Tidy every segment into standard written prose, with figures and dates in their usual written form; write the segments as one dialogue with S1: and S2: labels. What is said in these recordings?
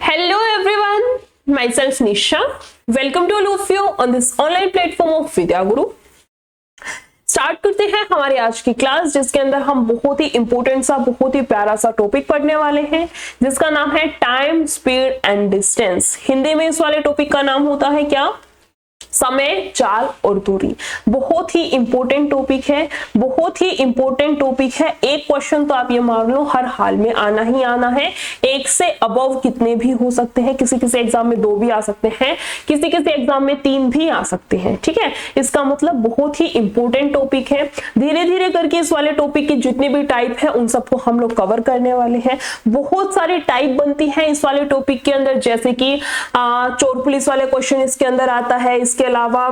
S1: Hello everyone, myself Nisha. Welcome to all of you on this online platform of Vidya Guru. Start करते हैं हमारी आज की class, जिसके अंदर हम बहुत ही इंपॉर्टेंट सा, बहुत ही प्यारा सा टॉपिक पढ़ने वाले हैं, जिसका नाम है time, speed and distance. Hindi में इस वाले टॉपिक का नाम होता है क्या? समय, चाल और दूरी। बहुत ही इंपॉर्टेंट टॉपिक है, बहुत ही इंपॉर्टेंट टॉपिक है। एक क्वेश्चन तो आप ये मान लो हर हाल में आना ही आना है। एक से अबव कितने भी हो सकते हैं, किसी किसी एग्जाम में 2 भी आ सकते हैं, किसी किसी एग्जाम में 3 भी आ सकते हैं। ठीक है, इसका मतलब बहुत ही इंपॉर्टेंट टॉपिक है। धीरे धीरे करके इस वाले टॉपिक की जितनी भी टाइप है उन सबको हम लोग कवर करने वाले हैं। बहुत सारी टाइप बनती है इस वाले टॉपिक के अंदर, जैसे कि चोर पुलिस वाले क्वेश्चन इसके अंदर आता है। इसके अलावा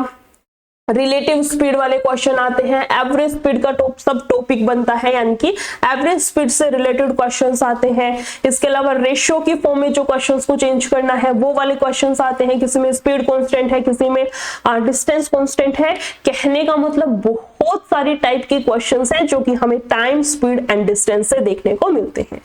S1: रिलेटिव स्पीड वाले क्वेश्चन आते हैं, एवरेज स्पीड का सब टॉपिक बनता है, यानी कि एवरेज स्पीड से रिलेटेड क्वेश्चंस आते हैं। इसके अलावा रेशियो की फॉर्म में जो क्वेश्चंस को चेंज करना है वो वाले क्वेश्चंस आते हैं। किसी में स्पीड कांस्टेंट है, किसी में डिस्टेंस कांस्टेंट है। कहने का मतलब बहुत सारी टाइप के क्वेश्चंस हैं जो कि हमें टाइम, स्पीड एंड डिस्टेंस से देखने को मिलते हैं।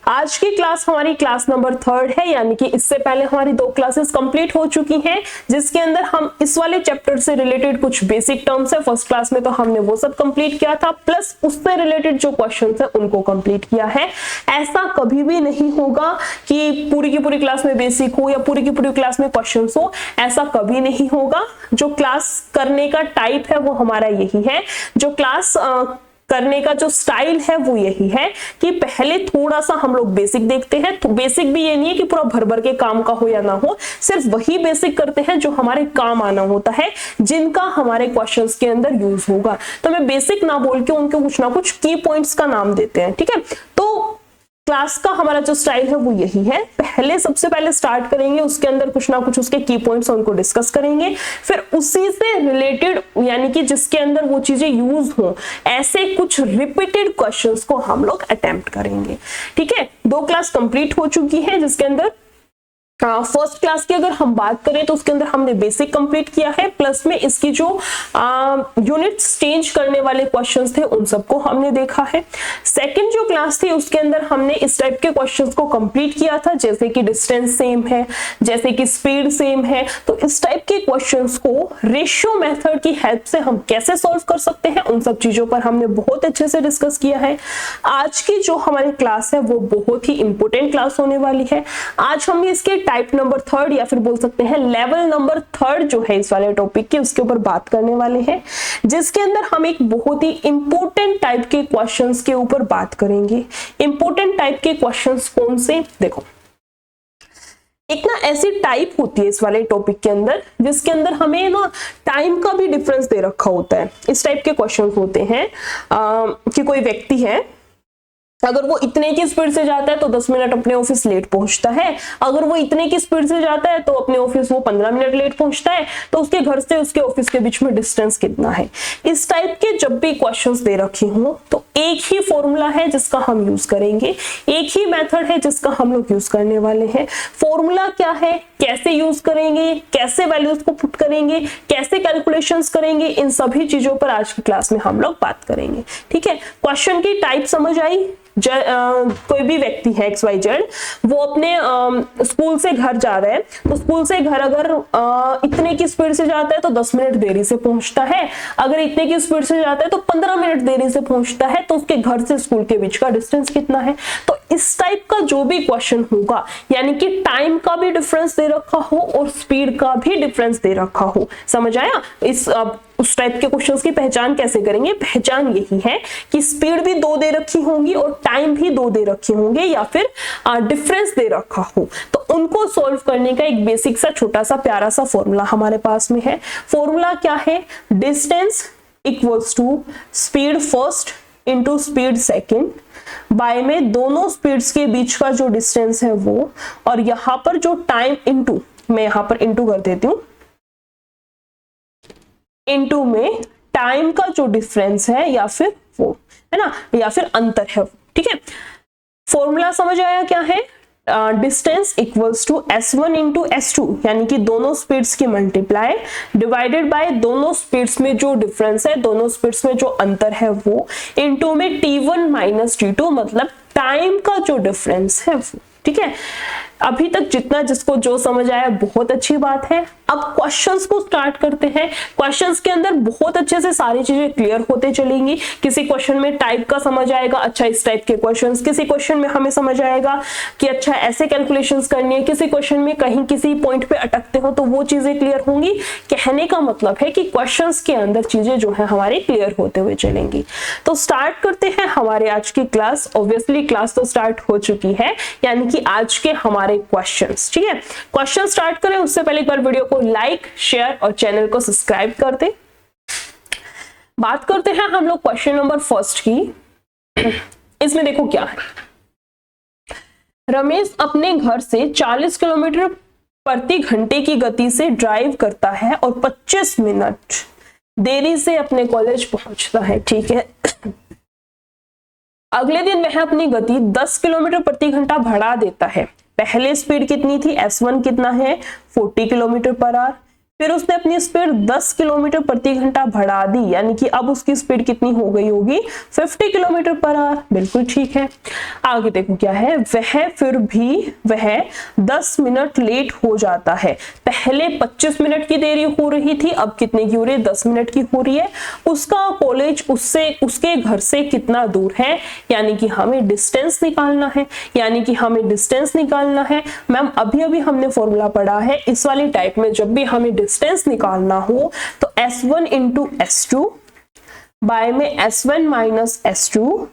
S1: आज की क्लास हमारी क्लास नंबर 3 है, यानी कि इससे पहले हमारी 2 क्लासेस कंप्लीट हो चुकी हैं, जिसके अंदर हम इस वाले चैप्टर से रिलेटेड कुछ बेसिक टर्म्स है। फर्स्ट क्लास में तो हमने वो सब कंप्लीट किया था, प्लस उससे रिलेटेड जो क्वेश्चंस है उनको कंप्लीट किया है। ऐसा कभी भी नहीं होगा कि पूरी की पूरी क्लास में बेसिक हो या पूरी की पूरी क्लास में क्वेश्चंस हो, ऐसा कभी नहीं होगा। जो क्लास करने का टाइप है वो हमारा यही है, जो क्लास करने का जो स्टाइल है वो यही है कि पहले थोड़ा सा हम लोग बेसिक देखते हैं। तो बेसिक भी ये नहीं है कि पूरा भर भर के काम का हो या ना हो, सिर्फ वही बेसिक करते हैं जो हमारे काम आना होता है, जिनका हमारे क्वेश्चंस के अंदर यूज होगा। तो मैं बेसिक ना बोल के उनको कुछ ना कुछ की पॉइंट्स का नाम देते हैं। ठीक है, तो क्लास का हमारा जो स्टाइल है वो यही है। पहले सबसे पहले स्टार्ट करेंगे, उसके अंदर कुछ ना कुछ उसके की पॉइंट्स उनको डिस्कस करेंगे, फिर उसी से रिलेटेड यानी कि जिसके अंदर वो चीजें यूज हो, ऐसे कुछ रिपीटेड क्वेश्चंस को हम लोग अटेम्प्ट करेंगे। ठीक है, 2 क्लास कंप्लीट हो चुकी है, जिसके अंदर फर्स्ट क्लास की अगर हम बात करें तो उसके अंदर हमने बेसिक कंप्लीट किया है, प्लस में इसकी जो यूनिट्स चेंज करने वाले क्वेश्चंस थे उन सबको हमने देखा है। सेकंड जो क्लास थी उसके अंदर हमने इस टाइप के क्वेश्चंस को कंप्लीट किया था, जैसे कि डिस्टेंस सेम है, जैसे कि स्पीड सेम है, तो इस टाइप के क्वेश्चंस को रेशियो मेथड की हेल्प से हम कैसे सॉल्व कर सकते हैं, उन सब चीजों पर हमने बहुत अच्छे से डिस्कस किया है। आज की जो हमारी क्लास है वो बहुत ही इंपॉर्टेंट क्लास होने वाली है। आज हम इसके टाइप नंबर 3 या फिर बोल सकते हैं लेवल नंबर 3 जो है इस वाले टॉपिक के, उसके ऊपर बात करने वाले हैं, जिसके अंदर हम एक बहुत ही इंपॉर्टेंट टाइप के क्वेश्चंस के ऊपर बात करेंगे। इंपॉर्टेंट टाइप के क्वेश्चंस कौन से? देखो, एक ना ऐसी टाइप होती है इस वाले टॉपिक के अंदर जिसके अंदर हमें ना टाइम का भी डिफरेंस दे रखा होता है। इस टाइप के क्वेश्चंस होते हैं कि कोई व्यक्ति है, अगर वो इतने की स्पीड से जाता है तो 10 मिनट अपने ऑफिस लेट पहुंचता है। अगर वो इतने की स्पीड से जाता है तो अपने ऑफिस वो 15 मिनट लेट पहुंचता है। तो उसके घर से उसके ऑफिस के बीच में डिस्टेंस कितना है? इस टाइप के जब भी क्वेश्चंस दे रखे हों तो एक ही फॉर्मूला है जिसका हम यूज करेंगे, एक ही मेथड है जिसका हम लोग यूज करने वाले हैं। फॉर्मूला क्या है, कैसे यूज करेंगे, कैसे वैल्यूज को पुट करेंगे, कैसे कैलकुलेशंस करेंगे, इन सभी चीजों पर आज की क्लास में हम लोग बात करेंगे। ठीक है, क्वेश्चन की टाइप समझ आई? कोई भी व्यक्ति है XYZ, वो अपने स्कूल से घर जा रहा है, तो स्कूल से घर अगर इतने की स्पीड से जाता है तो 10 मिनट देरी से पहुंचता है। अगर इतने की स्पीड से जाता है तो 15 मिनट देरी से पहुंचता है। तो उसके घर से स्कूल के बीच का डिस्टेंस कितना है? तो इस टाइप का जो भी क्वेश्चन होगा, यानी कि टाइम का भी डिफरेंस दे रखा हो और स्पीड का भी डिफरेंस दे रखा हो, समझ आया? उस टाइप के क्वेश्चंस की पहचान कैसे करेंगे? पहचान यही है कि स्पीड भी 2 दे रखी होंगी और टाइम भी 2 दे रखे होंगे, या फिर डिफरेंस दे रखा हो, तो उनको सॉल्व करने का एक बेसिक सा छोटा सा प्यारा सा फॉर्मूला हमारे पास में है। फॉर्मूला क्या है? Distance equals to speed first into speed second, by में दोनों स्पीड्स के बीच का जो डिस्टेंस है वो, और यहां पर जो टाइम इंटू, मैं यहां पर इंटू कर देती हूं, इनटू में टाइम का जो डिफरेंस है या फिर वो है ना, या फिर अंतर है। ठीक है, फॉर्मूला समझ आया क्या है? Distance equals to S1 into S2, यानी कि दोनों स्पीड्स की मल्टीप्लाई डिवाइडेड बाय दोनों स्पीड्स में जो डिफरेंस है, दोनों स्पीड्स में जो अंतर है वो, इनटू में T1 माइनस T2, मतलब टाइम का जो डिफरेंस है वो। ठीक है, अभी तक जितना जिसको जो समझ आया बहुत अच्छी बात है। अब क्वेश्चंस को स्टार्ट करते हैं। क्वेश्चंस के अंदर बहुत अच्छे से सारी चीजें क्लियर होते चलेंगी। किसी क्वेश्चन में टाइप का समझ आएगा, अच्छा इस टाइप के क्वेश्चंस, किसी क्वेश्चन में हमें समझ आएगा कि अच्छा ऐसे कैलकुलेशंस करनी है, किसी क्वेश्चन में कहीं किसी पॉइंट पे अटकते हो तो वो चीजें क्लियर होंगी। कहने का मतलब है कि क्वेश्चंस के अंदर चीजें जो है हमारी क्लियर होते हुए चलेंगी। तो स्टार्ट करते हैं हमारे आज की क्लास। ऑब्वियसली क्लास तो स्टार्ट हो चुकी है, यानी कि आज के हमारे क्वेश्चंस। ठीक है, क्वेश्चन स्टार्ट करें उससे पहले एक बार वीडियो को लाइक, शेयर और चैनल को सब्सक्राइब कर दे। बात करते हैं हम लोग क्वेश्चन नंबर फर्स्ट की। इसमें देखो क्या है, रमेश अपने घर से 40 किलोमीटर प्रति घंटे की गति से ड्राइव करता है और 25 मिनट देरी से अपने कॉलेज पहुंचता है। ठीक है, अगले दिन वह अपनी गति 10 किलोमीटर प्रति घंटा बढ़ा देता है। पहले स्पीड कितनी थी, S1 कितना है 40 किलोमीटर पर आवर। फिर उसने अपनी स्पीड 10 किलोमीटर प्रति घंटा बढ़ा दी, यानी कि अब उसकी स्पीड कितनी हो गई होगी 50 किलोमीटर पर आवर। बिल्कुल ठीक है। आगे देखो क्या है, वह 10 मिनट लेट हो जाता है। पहले 25 मिनट की देरी हो रही थी, अब कितने की हो रही है 10 मिनट की हो रही है। उसका कॉलेज उसके घर से कितना दूर है, यानी कि हमें डिस्टेंस निकालना है। मैम अभी हमने फॉर्मूला पढ़ा है, इस वाली टाइप में जब भी हमें डिस्टेंस निकालना हो तो S1 इंटू S2 बाय में S1 माइनस S2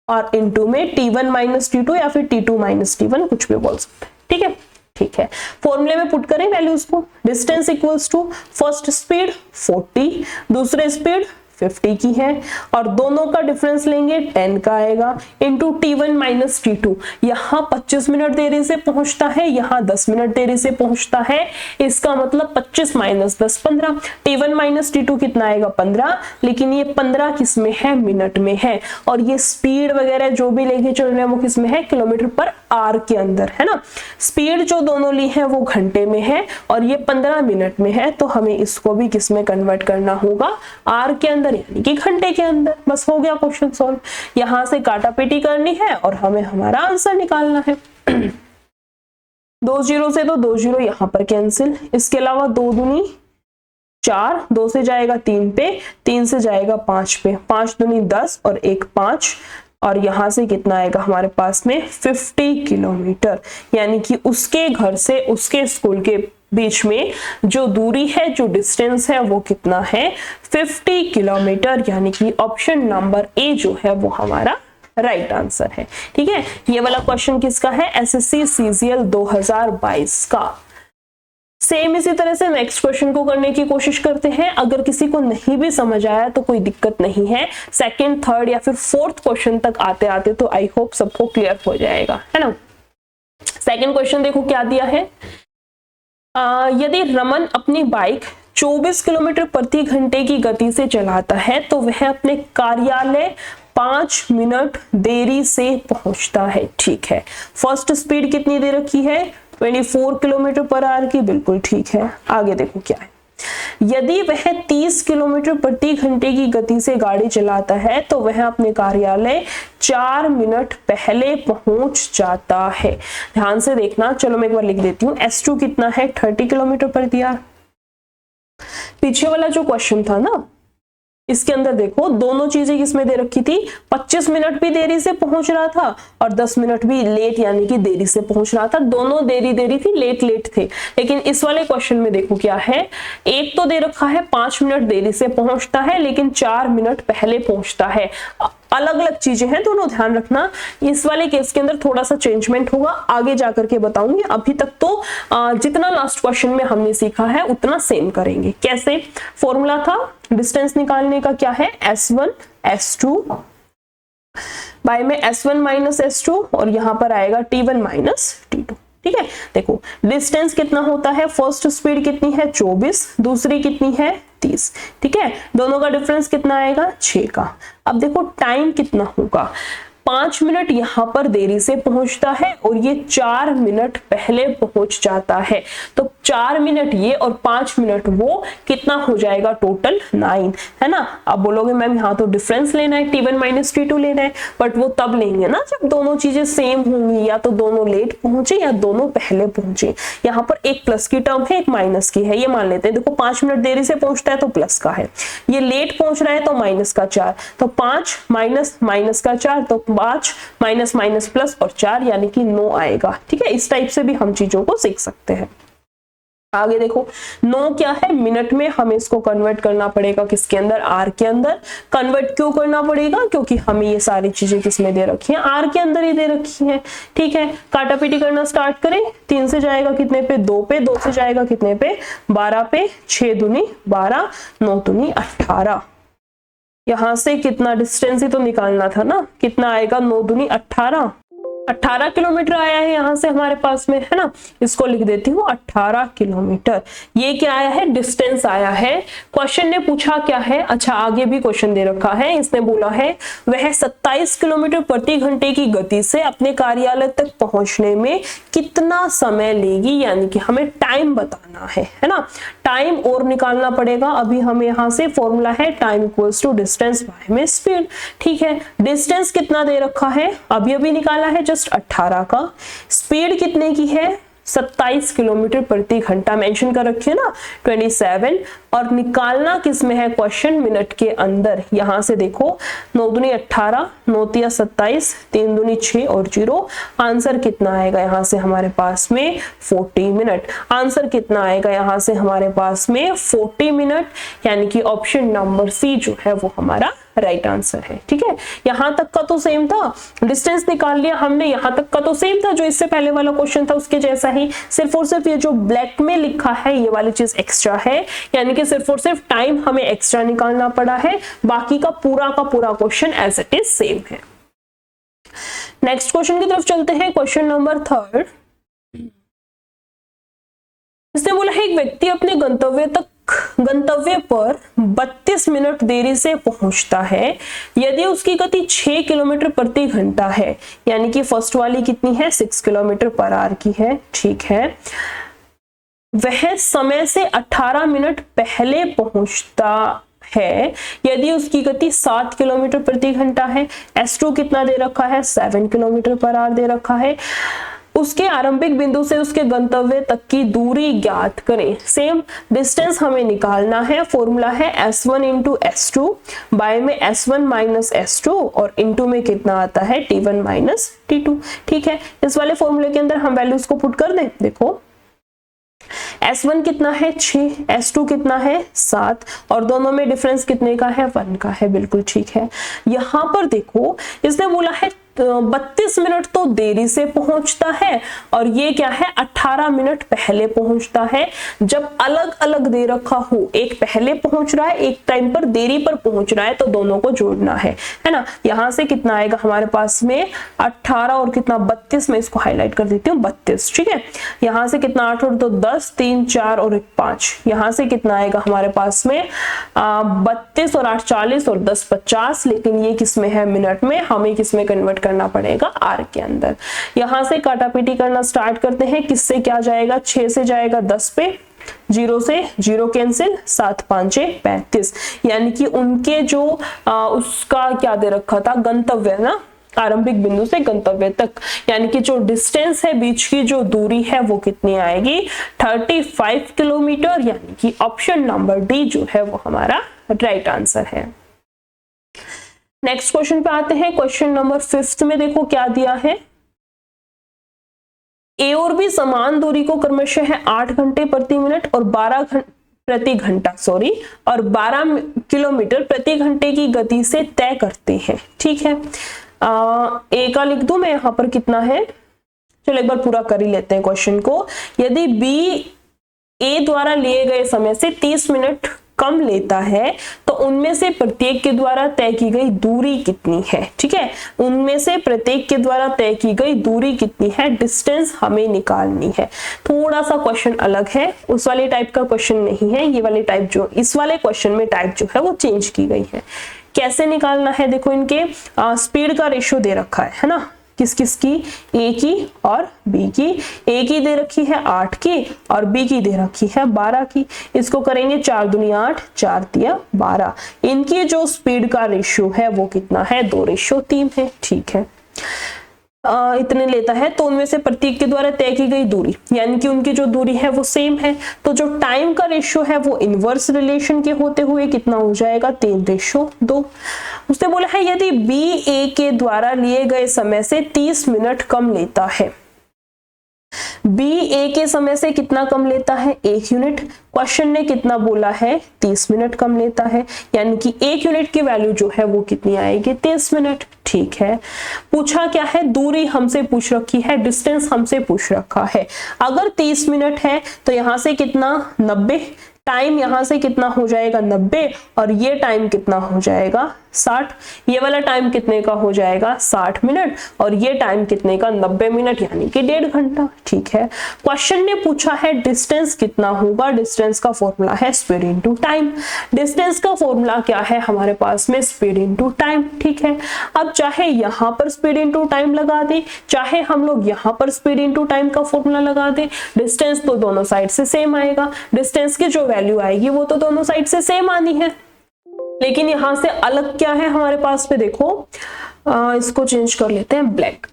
S1: और इंटू में T1 माइनस T2 या फिर T2 माइनस T1, कुछ भी बोल सकते हैं। ठीक है, ठीक है। फॉर्मूले में पुट करें वैल्यूज को। Distance equals to first speed 40, दूसरे स्पीड 50 की है और दोनों का डिफरेंस लेंगे 10 का आएगा, इंटू T1 माइनस T2। यहाँ 25 मिनट देरी से पहुंचता है, यहाँ 10 मिनट देरी से पहुंचता है। इसका मतलब 25 माइनस 10 15। T1 माइनस T2 कितना आएगा 15, लेकिन ये 15 किस में है, मिनट में है। और ये स्पीड वगैरह जो भी लेके चल रहे हैं वो किस में है, किलोमीटर पर आवर के अंदर है ना। स्पीड जो दोनों ली है वो घंटे में है और ये 15 मिनट में है, तो हमें इसको भी किस में कन्वर्ट करना होगा, आवर के अंदर यानी कि घंटे के अंदर। बस हो गया क्वेश्चन सॉल्व। यहां से काटापीटी करनी है और हमें हमारा आंसर निकालना है। 2 जीरो से तो 2 जीरो यहां पर कैंसिल, इसके अलावा 2 दूनी 4, 2 से जाएगा 3 पे, 3 से जाएगा 5 पे, 5 दूनी 10 और 1 5, और यहां से कितना आएगा हमारे पास में 50 किलोमीटर, यानी कि उसके घर से उसके स्कूल के बीच में जो दूरी है, जो डिस्टेंस है वो कितना है 50 किलोमीटर, यानी कि ऑप्शन नंबर ए जो है वो हमारा राइट आंसर है। ठीक है, ये वाला क्वेश्चन किसका है, SSC CGL 2022 का। सेम इसी तरह से नेक्स्ट क्वेश्चन को करने की कोशिश करते हैं। अगर किसी को नहीं भी समझ आया तो कोई दिक्कत नहीं है, सेकंड, थर्ड या फिर फोर्थ क्वेश्चन तक आते आते तो आई होप सबको क्लियर हो जाएगा, है ना। सेकंड क्वेश्चन देखो क्या दिया है, यदि रमन अपनी बाइक 24 किलोमीटर प्रति घंटे की गति से चलाता है तो वह अपने कार्यालय 5 मिनट देरी से पहुंचता है। ठीक है, फर्स्ट स्पीड कितनी दे रखी है 24 किलोमीटर पर आवर की, बिल्कुल ठीक है। आगे देखो क्या है, यदि वह 30 किलोमीटर प्रति घंटे की गति से गाड़ी चलाता है तो वह अपने कार्यालय 4 मिनट पहले पहुंच जाता है। ध्यान से देखना, चलो मैं एक बार लिख देती हूँ। S2 कितना है 30 किलोमीटर प्रति आवर। पीछे वाला जो क्वेश्चन था ना, इसके अंदर देखो दोनों चीजें किसमें दे रखी थी, 25 मिनट भी देरी से पहुंच रहा था और 10 मिनट भी लेट यानी कि देरी से पहुंच रहा था। दोनों देरी थी, लेट थे। लेकिन इस वाले क्वेश्चन में देखो क्या है, एक तो दे रखा है 5 मिनट देरी से पहुंचता है लेकिन 4 मिनट पहले पहुंचता है। अलग अलग चीजें हैं दोनों, ध्यान रखना। इस वाले केस के अंदर थोड़ा सा चेंजमेंट होगा, आगे जाकर के बताऊंगी। अभी तक तो जितना लास्ट क्वेश्चन में हमने सीखा है उतना सेम करेंगे। कैसे, फॉर्मूला था डिस्टेंस निकालने का, क्या है S1 S2 बाय में S1 माइनस S2 और यहां पर आएगा T1 माइनस T2। ठीक है, देखो डिस्टेंस कितना होता है, फर्स्ट स्पीड कितनी है 24, दूसरी कितनी है 30। ठीक है, दोनों का डिफरेंस कितना आएगा 6 का। अब देखो टाइम कितना होगा, 5 मिनट यहां पर देरी से पहुंचता है और ये 4 मिनट पहले पहुंच जाता है। तो 4 मिनट ये और 5 मिनट वो, कितना हो जाएगा टोटल 9, है ना। अब बोलोगे मैम यहाँ तो डिफरेंस लेना है, T1 माइनस T2 लेना है, बट वो तब लेंगे ना जब दोनों चीजें सेम होंगी, या तो दोनों लेट पहुंचे या दोनों पहले पहुंचे। यहाँ पर एक प्लस की टर्म है, एक माइनस की है, ये मान लेते हैं। देखो 5 मिनट देरी से पहुंचता है तो प्लस का है, ये लेट पहुंच रहा है तो माइनस का 4, तो 5 माइनस माइनस का 4, तो 5 माइनस माइनस प्लस और 4 यानी कि 9 आएगा। ठीक है, इस टाइप से भी हम चीजों को सीख सकते हैं। आगे देखो 9 क्या है, मिनट में हमें इसको कन्वर्ट करना पड़ेगा, किसके अंदर, आर के अंदर। कन्वर्ट क्यों करना पड़ेगा, क्योंकि हमें ये सारी चीजें किसमें दे रखी हैं, आर के अंदर ही दे रखी हैं। ठीक है, काटापीटी करना स्टार्ट करें। 3 से जाएगा कितने पे, 2 पे, 2 से जाएगा कितने पे, 12 पे, 6 दूनी 12, 9 दूनी 18। यहां से कितना डिस्टेंस ही तो निकालना था ना, कितना आएगा, 9 दूनी 18, 18 किलोमीटर आया है यहां से हमारे पास में, है ना। इसको लिख देती हूँ 18 किलोमीटर। ये क्या आया है, डिस्टेंस आया है। क्वेश्चन ने पूछा क्या है, अच्छा आगे भी क्वेश्चन दे रखा है, इसने बोला है वह 27 किलोमीटर प्रति घंटे की गति से अपने कार्यालय तक पहुंचने में कितना समय लेगी, यानी कि हमें टाइम बताना है ना। टाइम और निकालना पड़ेगा। अभी हमें यहाँ से फॉर्मूला है time equals to distance by में स्पीड। ठीक है, डिस्टेंस कितना दे रखा है, अभी निकाला है जस्ट 18 का। स्पीड कितने की है, 27 किलोमीटर प्रति घंटा मेंशन कर रखी है ना, 27, और निकालना किस में है, क्वेश्चन मिनट के अंदर। यहां से देखो 9 दूनी 18, 9 तिया 27, 3 दूनी 6 और 0। आंसर कितना आएगा यहाँ से हमारे पास में, 40 मिनट। आंसर कितना आएगा यहाँ से हमारे पास में, 40 मिनट, यानी कि ऑप्शन नंबर सी जो है वो हमारा राइट आंसर है। ठीक है, यहां तक का तो सेम था, डिस्टेंस निकाल लिया हमने, यहां तक का तो सेम था जो इससे पहले वाला क्वेश्चन था उसके जैसा ही। सिर्फ और सिर्फ ये जो ब्लैक में लिखा है ये वाली चीज एक्स्ट्रा है, यानी कि सिर्फ और सिर्फ टाइम हमें एक्स्ट्रा निकालना पड़ा है, बाकी का पूरा question as it is same है। नेक्स्ट क्वेश्चन की तरफ चलते हैं, क्वेश्चन नंबर 3। इसने बोला है एक व्यक्ति अपने गंतव्य पर 32 मिनट देरी से पहुंचता है यदि उसकी गति 6 किलोमीटर प्रति घंटा है, यानी कि फर्स्ट वाली कितनी है, 6 किलोमीटर पर आवर की है। ठीक है, वह समय से 18 मिनट पहले पहुंचता है यदि उसकी गति 7 किलोमीटर प्रति घंटा है। S2 कितना दे रखा है, 7 किलोमीटर पर आवर दे रखा है। उसके आरंभिक बिंदु से उसके गंतव्य तक की दूरी ज्ञात करें। सेम डिस्टेंस हमें निकालना है, फॉर्मूला है S1 इंटू S2, बाय में S1 माइनस S2 और इंटू में कितना आता है, T1 माइनस T2। ठीक है, इस वाले फॉर्मूले के अंदर हम वैल्यूज को पुट कर दें। देखो S1 कितना है 6, S2 कितना है 7, और दोनों में डिफरेंस कितने का है, 1 का है। बिल्कुल ठीक है, यहां पर देखो इसने बोला है 32 मिनट तो देरी से पहुंचता है, और ये क्या है, 18 मिनट पहले पहुंचता है। जब अलग अलग दे रखा हो, एक पहले पहुंच रहा है, एक टाइम पर देरी पर पहुंच रहा है, तो दोनों को जोड़ना है ना। यहां से कितना आएगा हमारे पास में 18 और कितना 32, में इसको हाईलाइट कर देती हूँ 32। ठीक है, यहां से कितना 8 और 2 10, 3 4 और 1 5, यहां से कितना आएगा हमारे पास में 32 और 8 40 और 10 50, लेकिन ये किस में है, मिनट में। हमें किस में कन्वर्ट करना पड़ेगा, आर के अंदर। यहां से काटापीटी करना स्टार्ट करते हैं, किससे क्या जाएगा, 6 से जाएगा 10 पे, 0 से 0 कैंसिल, 7 5 35, यानी कि उनके जो उसका क्या दे रखा था, गंतव्य ना, आरंभिक बिंदु से गंतव्य तक, यानी कि जो डिस्टेंस है, बीच की जो दूरी है वो कितनी आएगी, 35 किलोमीटर, यानी कि ऑप्शन नंबर डी जो है वो हमारा राइट आंसर है। नेक्स्ट क्वेश्चन पे आते हैं, क्वेश्चन नंबर 5 में देखो क्या दिया है। ए और बी समान दूरी को क्रमशः 8 घंटे प्रति मिनट और 12 प्रति घंटा और 12 किलोमीटर प्रति घंटे की गति से तय करते हैं। ठीक है, ए का लिख दूं मैं यहां पर कितना है, चलो एक बार पूरा कर ही लेते हैं क्वेश्चन को। यदि बी ए द्वारा लिए गए समय से 30 मिनट कम लेता है तो उनमें से प्रत्येक के द्वारा तय की गई दूरी कितनी है। ठीक है, उनमें से प्रत्येक के द्वारा तय की गई दूरी कितनी है, डिस्टेंस हमें निकालनी है। थोड़ा सा क्वेश्चन अलग है, उस वाले टाइप का क्वेश्चन नहीं है, ये वाले टाइप जो इस वाले क्वेश्चन में टाइप जो है वो चेंज की गई है। कैसे निकालना है, देखो इनके स्पीड का रेशियो दे रखा है ना, किस किस की, ए की और बी की। ए की दे रखी है 8 की और बी की दे रखी है 12 की। इसको करेंगे 4 दूनी 8, 4 तिया 12। इनकी जो स्पीड का रेशियो है वो कितना है, 2:3 है। ठीक है, इतने लेता है तो उनमें से प्रत्येक के द्वारा तय की गई दूरी, यानी कि उनकी जो दूरी है वो सेम है, तो जो टाइम का रेशियो है वो इनवर्स रिलेशन के होते हुए कितना हो जाएगा, 3:2। उसने बोला है यदि बी ए के द्वारा लिए गए समय से 30 मिनट कम लेता है, बी ए के समय से कितना कम लेता है, 1 यूनिट। क्वेश्चन ने कितना बोला है, 30 मिनट कम लेता है, यानी कि 1 यूनिट की वैल्यू जो है वो कितनी आएगी, 30 मिनट। ठीक है, पूछा क्या है, दूरी हमसे पूछ रखी है, डिस्टेंस हमसे पूछ रखा है। अगर 30 मिनट है तो यहां से कितना, 90। टाइम यहां से कितना हो जाएगा, 90, और ये टाइम कितना हो जाएगा, 60। ये वाला टाइम कितने का हो जाएगा, 60 मिनट, और ये टाइम कितने का, 90 मिनट, यानी कि 1.5 घंटा। ठीक है, क्वेश्चन ने पूछा है डिस्टेंस कितना होगा, डिस्टेंस का फॉर्मूला है स्पीड इनटू टाइम। डिस्टेंस का फॉर्मूला क्या है हमारे पास में, स्पीड इनटू टाइम। ठीक है, अब चाहे यहां पर स्पीड इनटू टाइम लगा दे, चाहे हम लोग यहां पर स्पीड इनटू टाइम का फॉर्मूला लगा दे, डिस्टेंस तो दोनों साइड से सेम आएगा। डिस्टेंस की जो वैल्यू आएगी वो तो दोनों साइड से सेम आनी है, लेकिन यहां से अलग क्या है हमारे पास में, देखो इसको चेंज कर लेते हैं ब्लैक।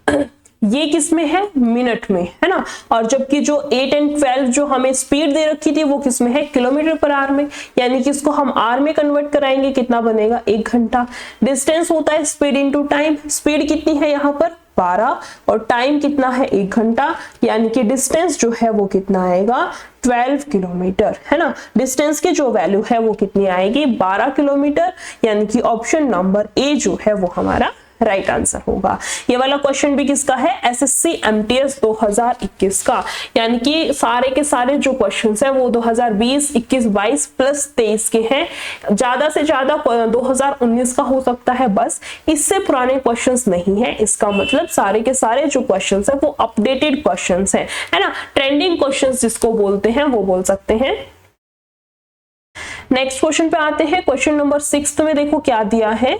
S1: ये किस में है, मिनट में, है ना, और जबकि जो 8 और 12 जो हमें स्पीड दे रखी थी वो किस में है, किलोमीटर पर आवर में, यानी कि इसको हम आर में कन्वर्ट कराएंगे, कितना बनेगा, 1 घंटा। डिस्टेंस होता है स्पीड इनटू टाइम। स्पीड कितनी है यहाँ पर, 12, और टाइम कितना है, 1 घंटा, यानी कि डिस्टेंस जो है वो कितना आएगा, 12 किलोमीटर, है ना। डिस्टेंस की जो वैल्यू है वो कितनी आएगी, 12 किलोमीटर, यानी कि ऑप्शन नंबर ए जो है वो हमारा राइट आंसर होगा। ये वाला क्वेश्चन भी किसका है, एसएससी एमटीएस 2021 का, यानी कि सारे के सारे जो क्वेश्चंस हैं वो 2020, 21, 22 प्लस 23 के हैं। ज्यादा से ज्यादा 2019 का हो सकता है, बस इससे पुराने क्वेश्चंस नहीं है। इसका मतलब सारे के सारे जो क्वेश्चंस हैं वो अपडेटेड क्वेश्चंस हैं, है ना, ट्रेंडिंग क्वेश्चंस जिसको बोलते हैं वो बोल सकते हैं। नेक्स्ट क्वेश्चन पे आते हैं। क्वेश्चन नंबर 6 में देखो क्या दिया है,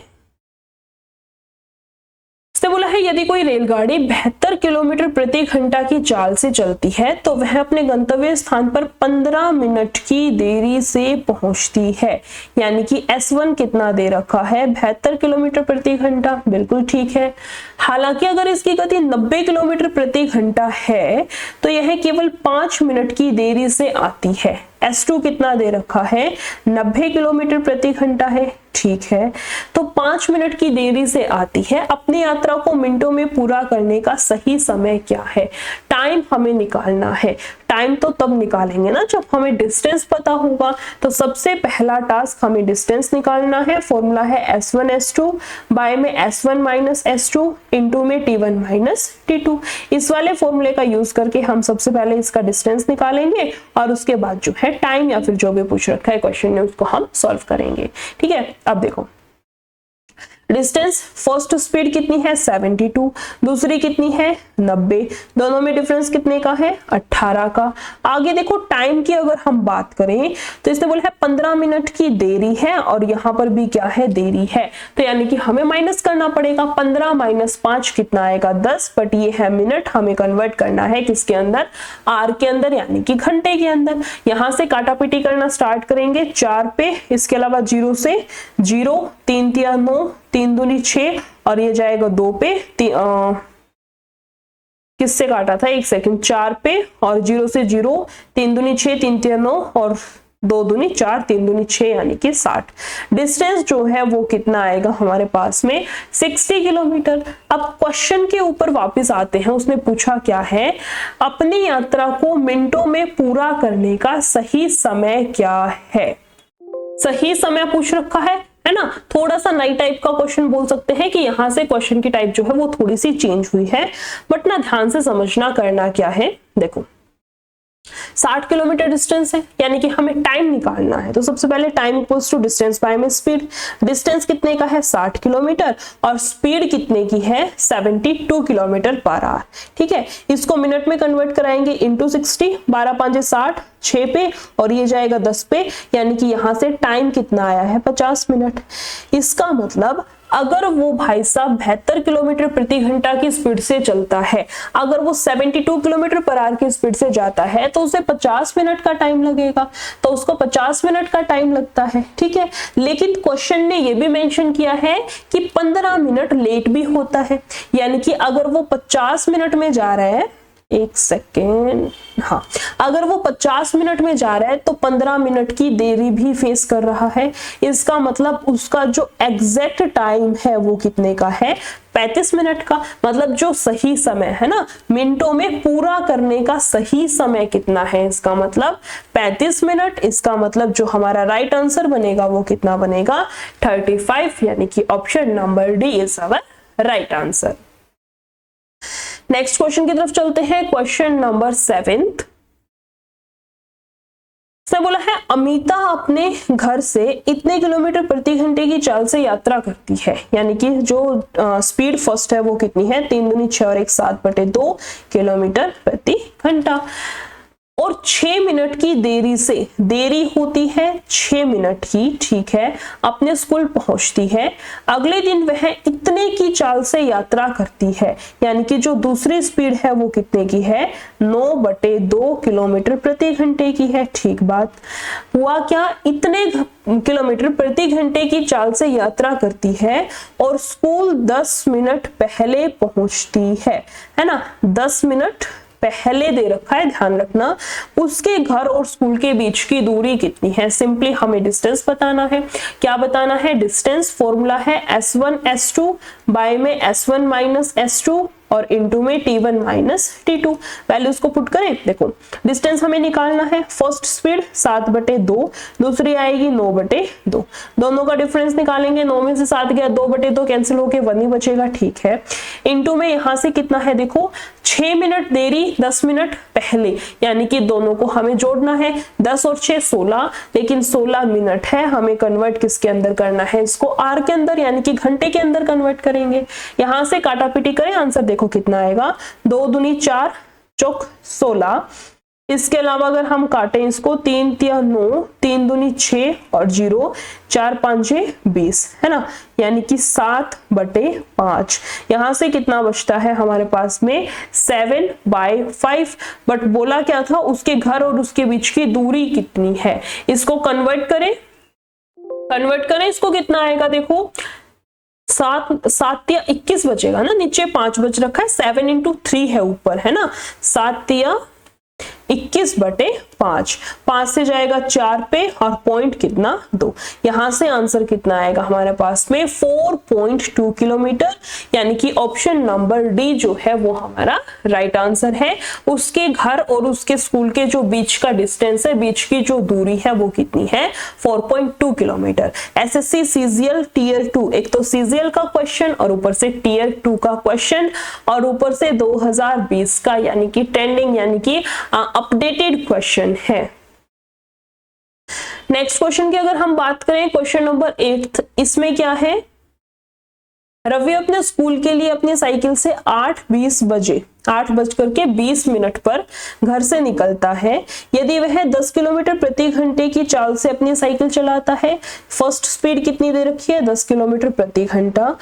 S1: बोला है यदि कोई रेलगाड़ी 72 किलोमीटर प्रति घंटा की चाल से चलती है तो वह अपने गंतव्य स्थान पर 15 मिनट की देरी से पहुंचती है, यानी कि S1 कितना दे रखा है, 72 किलोमीटर प्रति घंटा। बिल्कुल ठीक है, हालांकि अगर इसकी गति 90 किलोमीटर प्रति घंटा है तो यह केवल 5 मिनट की देरी से आती है। S2 कितना दे रखा है, 90 किलोमीटर प्रति घंटा है। ठीक है, तो 5 मिनट की देरी से आती है। अपनी यात्रा को मिनटों में पूरा करने का सही समय क्या है, टाइम हमें निकालना है। टाइम तो तब निकालेंगे ना जब हमें डिस्टेंस पता होगा। तो सबसे पहला टास्क हमें डिस्टेंस निकालना है। फॉर्मूला है S1 S2 बाय में S1 माइनस S2 इनटू में T1 माइनस T2। इस वाले फॉर्मूले का यूज करके हम सबसे पहले इसका डिस्टेंस निकालेंगे और उसके बाद जो है टाइम या फिर जो भी पूछ रखा है क्वेश्चन ने उसको हम सॉल्व करेंगे। ठीक है, अब देखो डिस्टेंस, फर्स्ट स्पीड कितनी है 72, दूसरी कितनी है 90, दोनों में डिफरेंस कितने का है 18 का। आगे देखो टाइम की अगर हम बात करें तो इसने बोला है 15 मिनट की देरी है और यहाँ पर भी क्या है देरी है, तो यानी कि हमें माइनस करना पड़ेगा। 15 माइनस 5 कितना आएगा 10, बट ये है मिनट, हमें कन्वर्ट करना है किसके अंदर, आर के अंदर, यानी कि घंटे के अंदर। यहाँ से काटापीटी करना स्टार्ट करेंगे 4 पे, इसके अलावा 0 से 0, 3 तिया 9, 3 दूनी 6 और ये जाएगा 2 पे, किससे काटा था, 1 सेकंड, 4 पे और 0 से 0, 3 दूनी 6, 3 तिया 9 और 2 दूनी 4, 3 दूनी 6 यानी कि 60। डिस्टेंस जो है वो कितना आएगा हमारे पास में 60 किलोमीटर। अब क्वेश्चन के ऊपर वापस आते हैं। उसने पूछा क्या है, अपनी यात्रा को मिनटों में पूरा करने का सही समय क्या है। सही समय पूछ रखा है ना। थोड़ा सा नई टाइप का क्वेश्चन बोल सकते हैं कि यहां से क्वेश्चन की टाइप जो है वो थोड़ी सी चेंज हुई है, बट ना ध्यान से समझना करना क्या है। देखो 60 किलोमीटर डिस्टेंस है, यानी कि हमें टाइम निकालना है। तो सबसे पहले time equals to distance by में स्पीड। डिस्टेंस कितने का है 60 किलोमीटर और स्पीड कितने की है 72 किलोमीटर पर आवर। ठीक है, इसको मिनट में कन्वर्ट कराएंगे इनटू 60, 12 5 60, 6 पे और ये जाएगा 10 पे, यानी कि यहां से टाइम कितना आया है 50 मिनट। इसका मतलब अगर वो भाई साहब 72 किलोमीटर प्रति घंटा की स्पीड से चलता है, अगर वो 72 किलोमीटर पर आवर की स्पीड से जाता है तो उसे 50 मिनट का टाइम लगेगा, तो उसको 50 मिनट का टाइम लगता है, ठीक है। लेकिन क्वेश्चन ने ये भी मेंशन किया है कि 15 मिनट लेट भी होता है, यानी कि अगर वो 50 मिनट में जा रहा है, एक सेकेंड, हाँ, अगर वो 50 मिनट में जा रहा है तो 15 मिनट की देरी भी फेस कर रहा है। इसका मतलब उसका जो एग्जैक्ट टाइम है वो कितने का है, 35 मिनट का। मतलब जो सही समय है ना, मिनटों में पूरा करने का सही समय कितना है, इसका मतलब 35 मिनट। इसका मतलब जो हमारा राइट आंसर बनेगा वो कितना बनेगा, 35, यानी कि option number D is our right answer. Next question की तरफ चलते हैं, क्वेश्चन नंबर 7। इसने बोला है अमिता अपने घर से इतने किलोमीटर प्रति घंटे की चाल से यात्रा करती है, यानी कि जो स्पीड फर्स्ट है वो कितनी है, 3 दूनी 6 और 1 7/2 किलोमीटर प्रति घंटा, और 6 मिनट की देरी होती है 6 मिनट की, ठीक है, अपने स्कूल पहुंचती है। अगले दिन वह इतने की चाल से यात्रा करती है, यानी कि जो दूसरी स्पीड है वो कितने की है, 9/2 किलोमीटर प्रति घंटे की है। ठीक बात, हुआ क्या, इतने किलोमीटर प्रति घंटे की चाल से यात्रा करती है और स्कूल 10 मिनट पहले पहुंचती है ना, 10 मिनट पहले दे रखा है, ध्यान रखना। उसके घर और स्कूल के बीच की दूरी कितनी है, सिंपली हमें डिस्टेंस बताना है। क्या बताना है, डिस्टेंस, फॉर्मूला है S1 S2 बाय में S1 माइनस S2 और इनटू में T1 माइनस T2। वैल्यूज को पुट करें, देखो डिस्टेंस हमें निकालना है, फर्स्ट स्पीड 7/2, दूसरी आएगी 9/2, दोनों का डिफरेंस निकालेंगे, 9 में से 7 गया, 2/2 कैंसिल होके 1 ही बचेगा, ठीक है। इनटू में यहां से कितना है, देखो 6 मिनट देरी 10 मिनट पहले, यानी कि दोनों को हमें जोड़ना है, 10 और 6 16, लेकिन 16 मिनट है, हमें कन्वर्ट किसके अंदर करना है, इसको आर के अंदर, यानी कि घंटे के अंदर कन्वर्ट करेंगे। यहां से काटापीटी करें, आंसर देखो कितना आएगा, 2 दूनी 4 चौक 16। इसके अलावा अगर हम काटें इसको, 3 तिया 9, 3 दूनी 6 और 0, 4 5 20, है ना, यानी कि 7/5। यहां से कितना बचता है हमारे पास में, 7/5। बट बोला क्या था, उसके घर और उसके बीच की दूरी कितनी है, इसको कन्वर्ट करें इसको, कितना आएगा, देखो 7 तिया 21 बचेगा ना, नीचे 5 बच रखा है, 7 × 3 है ऊपर, है ना, 7 तिया 21/5, 5 से जाएगा 4 पे और पॉइंट कितना, 2। यहां से आंसर कितना आएगा हमारे पास में, 4.2 किलोमीटर, यानी कि ऑप्शन नंबर डी जो है वो हमारा राइट आंसर है। उसके घर और उसके स्कूल के जो बीच का डिस्टेंस है, बीच की जो दूरी है वो कितनी है, 4.2 किलोमीटर। एसएससी सीजीएल टीयर 2, एक तो सीजीएल का क्वेश्चन और ऊपर से टीयर 2 का क्वेश्चन और ऊपर से 2020 का, यानी कि ट्रेंडिंग, यानी कि अपडेटेड क्वेश्चन है। नेक्स्ट क्वेश्चन की अगर हम बात करें, क्वेश्चन नंबर 8, इसमें क्या है, रवि अपने स्कूल के लिए अपनी साइकिल से 8:20 बजे 8:20 पर घर से निकलता है। यदि वह 10 किलोमीटर प्रति घंटे की चाल से अपनी साइकिल चलाता है, फर्स्ट स्पीड कितनी दे रखी है, 10 किलोमीटर प्रति घंटा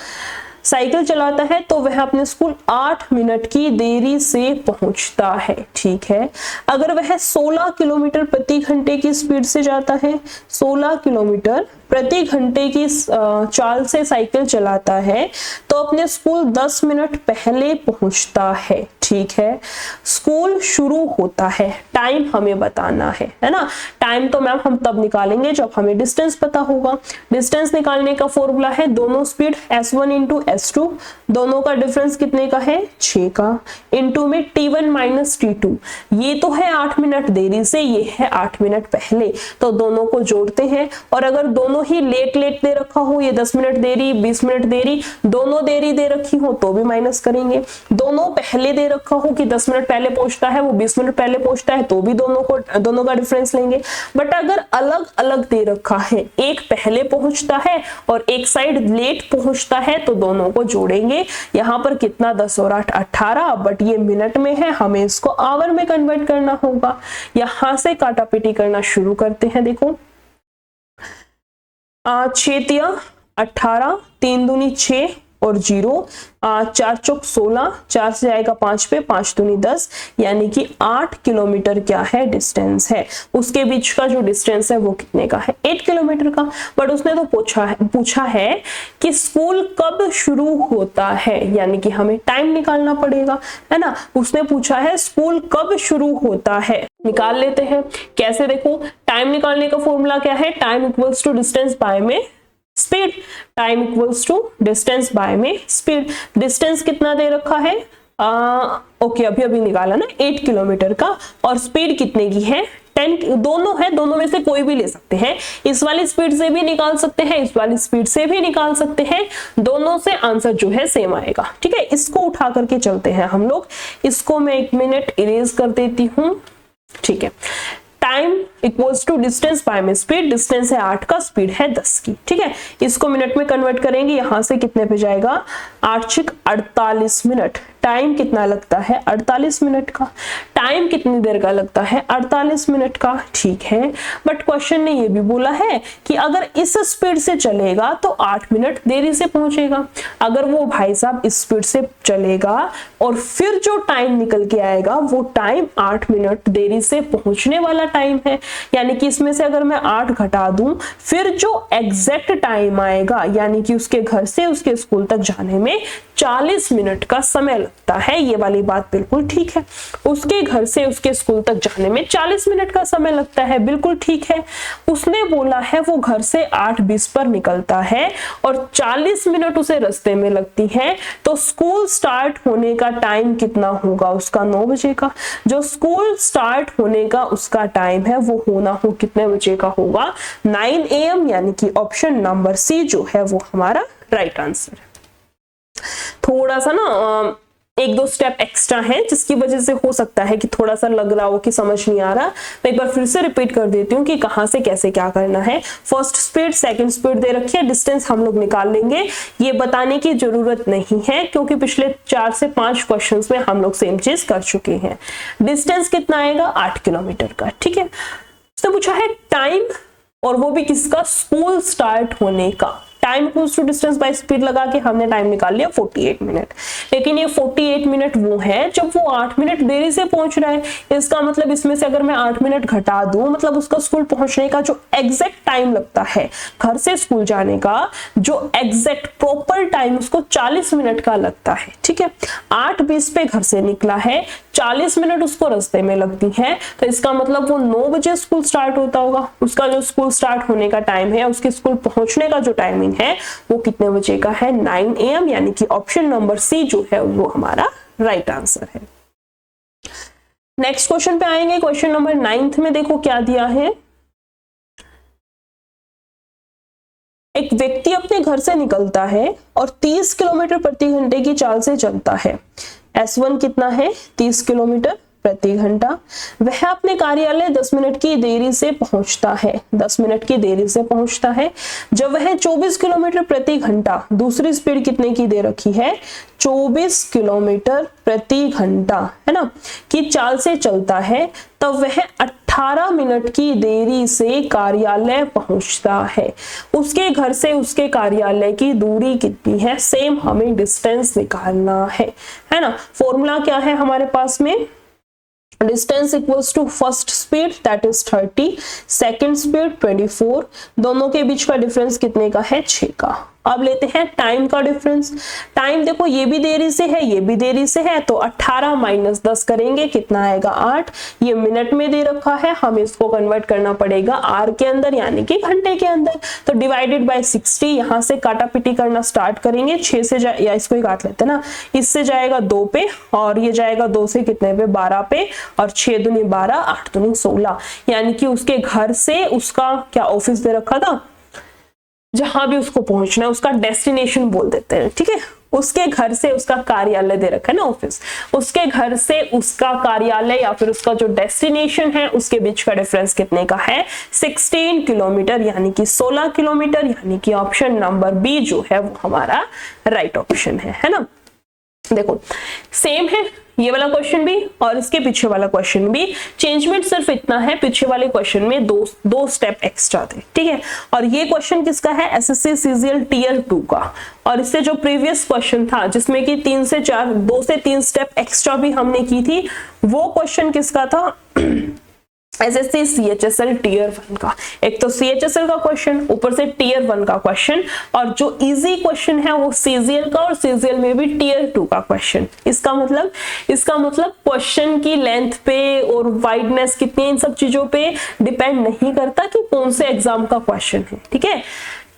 S1: साइकिल चलाता है, तो वह अपने स्कूल 8 मिनट की देरी से पहुंचता है, ठीक है। अगर वह 16 किलोमीटर प्रति घंटे की स्पीड से जाता है, 16 किलोमीटर प्रति घंटे की चाल से साइकिल चलाता है, तो अपने स्कूल 10 मिनट पहले पहुंचता है, ठीक है। स्कूल शुरू होता है, टाइम हमें बताना है ना। टाइम तो मैम हम तब निकालेंगे जब हमें डिस्टेंस पता होगा। डिस्टेंस निकालने का फॉर्मूला है, दोनों स्पीड S1 × S2, दोनों का डिफरेंस कितने का है, 6 का, इनटू में T1 माइनस T2। ये तो है 8 मिनट देरी से, ये है 8 मिनट पहले, तो दोनों को जोड़ते हैं। और अगर दोनों ही लेट दे रखा हो, ये 10 मिनट देरी 20 मिनट देरी, दोनों देरी दे रखी हो तो भी माइनस करेंगे। दोनों पहले दे रखा हो कि 10 मिनट पहले पहुंचता है, वो 20 मिनट पहले पहुंचता है, तो भी दोनों का डिफरेंस लेंगे। बट अगर अलग अलग दे रखा है, एक पहले पहुंचता है और एक साइड लेट पहुंचता है, तो दोनों को जोड़ेंगे। यहां पर कितना, 10 और 8 18, बट ये मिनट में है, हमें इसको आवर में कन्वर्ट करना होगा। यहां से काटापीटी करना शुरू करते हैं, देखो 6 तिया 18, 3 दूनी 6 और 0, 4 चौक 16, 4 से जाएगा 5 पे, 5 दूनी 10, यानी कि 8 किलोमीटर क्या है डिस्टेंस है। उसके बीच का जो डिस्टेंस है वो कितने का है, 8 किलोमीटर का। बट उसने तो पूछा है कि स्कूल कब शुरू होता है, यानी कि हमें टाइम निकालना पड़ेगा, है ना। उसने पूछा है स्कूल कब शुरू होता है, निकाल लेते हैं। कैसे, देखो टाइम निकालने का फॉर्मूला क्या है, time equals to distance by में speed. Time equals to distance by में स्पीड। डिस्टेंस कितना दे रखा है, ओके अभी निकाला ना, 8 किलोमीटर का, और स्पीड कितने की है, 10। दोनों है, दोनों में से कोई भी ले सकते हैं। इस वाली स्पीड से भी निकाल सकते हैं, इस वाली स्पीड से भी निकाल सकते हैं, दोनों से आंसर जो है सेम आएगा। ठीक है, इसको उठा करके चलते हैं हम लोग। इसको मैं 1 मिनट इरेज कर देती हूं। ठीक है, time equals to distance by में स्पीड। डिस्टेंस है 8 का, स्पीड है 10 की। ठीक है, इसको मिनट में कन्वर्ट करेंगे, यहां से कितने पे जाएगा, 8 छिक 48 मिनट। टाइम कितना लगता है, 48 मिनट का। टाइम कितनी देर का लगता है, 48 मिनट का। ठीक है, बट क्वेश्चन ने ये भी बोला है कि अगर इस स्पीड से चलेगा तो 8 मिनट देरी से पहुंचेगा। अगर वो भाई साहब इस स्पीड से चलेगा और फिर जो टाइम निकल के आएगा वो टाइम 8 मिनट देरी से पहुंचने वाला टाइम है, यानी कि इसमें से अगर मैं 8 घटा दूं, फिर जो एग्जैक्ट टाइम आएगा, यानी कि उसके घर से उसके स्कूल तक जाने में 40 मिनट का समय लगता है। ये वाली बात बिल्कुल ठीक है, उसके घर से उसके स्कूल तक जाने में 40 मिनट का समय लगता है, बिल्कुल ठीक है। उसने बोला है वो घर से 8:20 पर निकलता है और 40 मिनट उसे रास्ते में लगती है, तो स्कूल स्टार्ट होने का टाइम कितना होगा उसका, 9 बजे का। जो स्कूल स्टार्ट होने का उसका टाइम है वो होना हो कितने बजे का होगा, 9 AM, यानी कि ऑप्शन नंबर सी जो है वो हमारा राइट आंसर है। थोड़ा सा ना 1-2 स्टेप एक्स्ट्रा है, जिसकी वजह से हो सकता है कि थोड़ा सा लग रहा हो कि समझ नहीं आ रहा। मैं एक बार फिर से रिपीट कर देती हूँ कि कहां से कैसे क्या करना है। फर्स्ट स्पीड, सेकंड स्पीड दे रखी है, डिस्टेंस हम लोग निकाल लेंगे, ये बताने की जरूरत नहीं है क्योंकि पिछले 4 से 5 क्वेश्चंस में हम लोग सेम चीज कर चुके हैं। डिस्टेंस कितना आएगा, 8 किलोमीटर का। ठीक है, उसने पूछा है टाइम, और वो भी किसका, स्कूल स्टार्ट होने का। Time equals to distance by speed लगा के हमने टाइम निकाल लिया 48 मिनट, लेकिन ये 48 मिनट वो है जब वो 8 मिनट देरी से पहुंच रहा है। इसका मतलब इसमें से अगर मैं 8 मिनट घटा दूं, मतलब उसका स्कूल पहुंचने का जो एग्जैक्ट टाइम लगता है, घर से स्कूल जाने का जो एग्जैक्ट प्रॉपर टाइम उसको 40 मिनट का लगता है। ठीक है, 8:20 पे घर से निकला है, 40 मिनट उसको रास्ते में लगती है, तो इसका मतलब वो 9 बजे स्कूल स्टार्ट होता होगा। उसका जो स्कूल स्टार्ट होने का टाइम है, उसके स्कूल पहुंचने का जो टाइमिंग है वो कितने बजे का है, 9 AM, यानी कि ऑप्शन नंबर सी जो है वो हमारा राइट आंसर है। नेक्स्ट क्वेश्चन पे आएंगे, क्वेश्चन नंबर 9 में देखो क्या दिया है। एक व्यक्ति अपने घर से निकलता है और 30 किलोमीटर प्रति घंटे की चाल से चलता है। S1 कितना है, 30 किलोमीटर प्रति घंटा। वह अपने कार्यालय 10 मिनट की देरी से पहुंचता है, 10 मिनट की देरी से पहुंचता है। जब वह 24 किलोमीटर प्रति घंटा, दूसरी स्पीड कितने की दे रखी है, 24 किलोमीटर प्रति घंटा, है ना, की चाल से चलता है, तब वह 18 मिनट की देरी से कार्यालय पहुंचता है। उसके घर से उसके कार्यालय की दूरी कितनी है, सेम हमें डिस्टेंस निकालना है ना। फॉर्मूला क्या है हमारे पास में, distance equals to first speed that is 30, second speed 24, दोनों के बीच का डिफरेंस कितने का है, 6 का। अब लेते हैं टाइम का डिफरेंस। टाइम देखो ये भी देरी से है, ये भी देरी से है, तो 18 माइनस 10 करेंगे, कितना आएगा, 8। ये मिनट में दे रखा है, हमें इसको कन्वर्ट करना पड़ेगा आर के अंदर, यानी कि घंटे के अंदर, तो डिवाइडेड बाय 60। यहां से काटा पिटी करना स्टार्ट करेंगे, 6 से या इसको ही काट लेते हैं ना, इससे जाएगा 2 पे, और ये जाएगा 2 से कितने पे, 12 पे, और 6 दूनी 12, 8 दूनी 16, यानी कि उसके घर से उसका क्या ऑफिस दे रखा था, जहां भी उसको पहुंचना है, उसका डेस्टिनेशन बोल देते हैं। ठीक है, उसके घर से उसका कार्यालय दे रखा है ना, ऑफिस, उसके घर से उसका कार्यालय या फिर उसका जो डेस्टिनेशन है उसके बीच का डिफरेंस कितने का है, 16 किलोमीटर, यानी कि 16 किलोमीटर, यानी कि ऑप्शन नंबर बी जो है वो हमारा राइट ऑप्शन है ना। देखो सेम है, ये वाला क्वेश्चन भी और इसके पीछे वाला क्वेश्चन भी। चेंजमेंट सिर्फ इतना है, पीछे वाले क्वेश्चन में दो स्टेप एक्स्ट्रा थे, ठीक है। और ये क्वेश्चन किसका है, एसएससी सीजीएल टीयर 2 का। और इससे जो प्रीवियस क्वेश्चन था जिसमें कि 2 से 3 स्टेप एक्स्ट्रा भी हमने की थी, वो क्वेश्चन किसका था, एसएससी सीएचएसएल टीयर 1 का। एक तो सीएचएसएल का क्वेश्चन, ऊपर से टीयर 1 का क्वेश्चन, और जो इजी क्वेश्चन है वो सीजीएल का, और सीजीएल में भी टीयर 2 का क्वेश्चन। इसका मतलब क्वेश्चन की लेंथ पे और वाइडनेस कितनी, इन सब चीजों पे डिपेंड नहीं करता कि कौन से एग्जाम का क्वेश्चन है, ठीक है।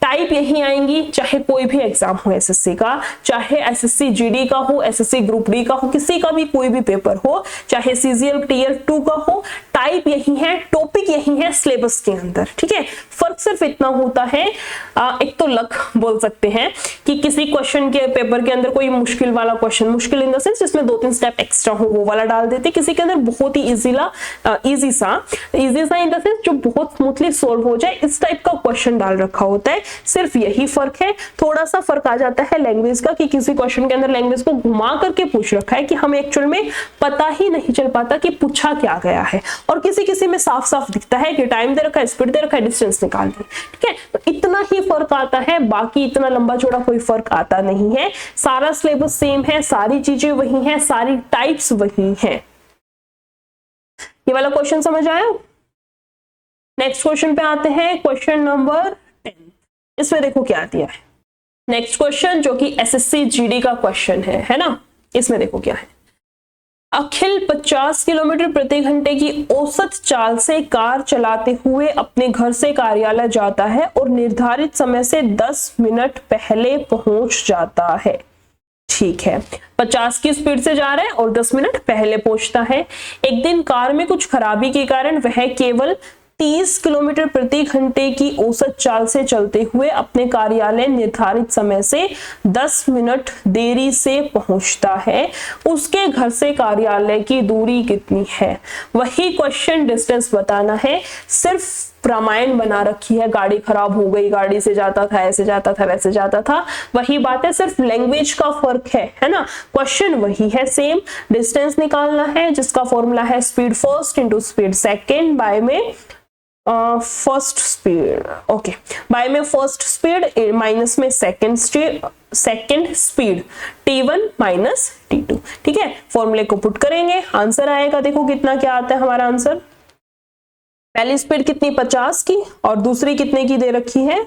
S1: टाइप यही आएंगी, चाहे कोई भी एग्जाम हो एसएससी का, चाहे एसएससी जीडी का हो, एसएससी ग्रुप डी का हो, किसी का भी कोई भी पेपर हो, चाहे सीजीएल टीयर 2 का हो, टाइप यही है, टॉपिक यही है सिलेबस के अंदर, ठीक है। फर्क सिर्फ इतना होता है, एक तो लक बोल सकते हैं कि किसी क्वेश्चन के पेपर के अंदर कोई मुश्किल वाला क्वेश्चन, मुश्किल इन द सेंस जिसमें 2-3 स्टेप एक्स्ट्रा हो, वो वाला डाल देते, किसी के अंदर बहुत ही इजी सा इन द सेंस जो बहुत स्मूथली सोल्व हो जाए, इस टाइप का क्वेश्चन डाल रखा होता है। सिर्फ यही फर्क है। थोड़ा सा फर्क आ जाता है लैंग्वेज का, कि किसी क्वेश्चन के अंदर लैंग्वेज को घुमा करके पूछ रखा है कि हमें एक्चुअल में पता ही नहीं चल पाता कि पूछा क्या गया है, और किसी में साफ साफ दिखता है कि टाइम दे रखा है, स्पीड दे रखा है, डिस्टेंस निकाल दी, ठीक है। तो इतना ही फर्क आता है, बाकी इतना लंबा चौड़ा कोई फर्क आता नहीं है। सारा सिलेबस सेम है, सारी चीजें वही हैं, सारी टाइप्स वही हैं। ये वाला क्वेश्चन समझ आया। नेक्स्ट क्वेश्चन पे आते हैं, क्वेश्चन नंबर 10। इसमें देखो क्या दिया है। नेक्स्ट क्वेश्चन जो कि एसएससी जीडी का क्वेश्चन है ना। इसमें देखो क्या है। अखिल 50 किलोमीटर प्रति घंटे की औसत चाल से कार चलाते हुए अपने घर से कार्यालय जाता है और निर्धारित समय से 10 मिनट पहले पहुंच जाता है। ठीक है, 50 की स्पीड से जा रहा है और 10 मिनट पहले पहुंचता है। एक दिन कार में कुछ खराबी के कारण वह केवल 30 किलोमीटर प्रति घंटे की औसत चाल से चलते हुए अपने कार्यालय निर्धारित समय से 10 मिनट देरी से पहुंचता है। उसके घर से कार्यालय की दूरी कितनी है? वही क्वेश्चन, डिस्टेंस बताना है। सिर्फ रामायण बना रखी है, गाड़ी खराब हो गई, गाड़ी से जाता था, ऐसे जाता था, वैसे जाता था, वही बात है, सिर्फ लैंग्वेज का फर्क है ना। क्वेश्चन वही है, सेम। डिस्टेंस निकालना है जिसका फॉर्मूला है speed first into speed second by में फर्स्ट स्पीड, ओके, बाय में फर्स्ट स्पीड माइनस में second speed T1 minus T2, ठीक है। फॉर्मूले को पुट करेंगे, आंसर आएगा। देखो कितना क्या आता है हमारा आंसर। पहली स्पीड कितनी 50 की और दूसरी कितने की दे रखी है,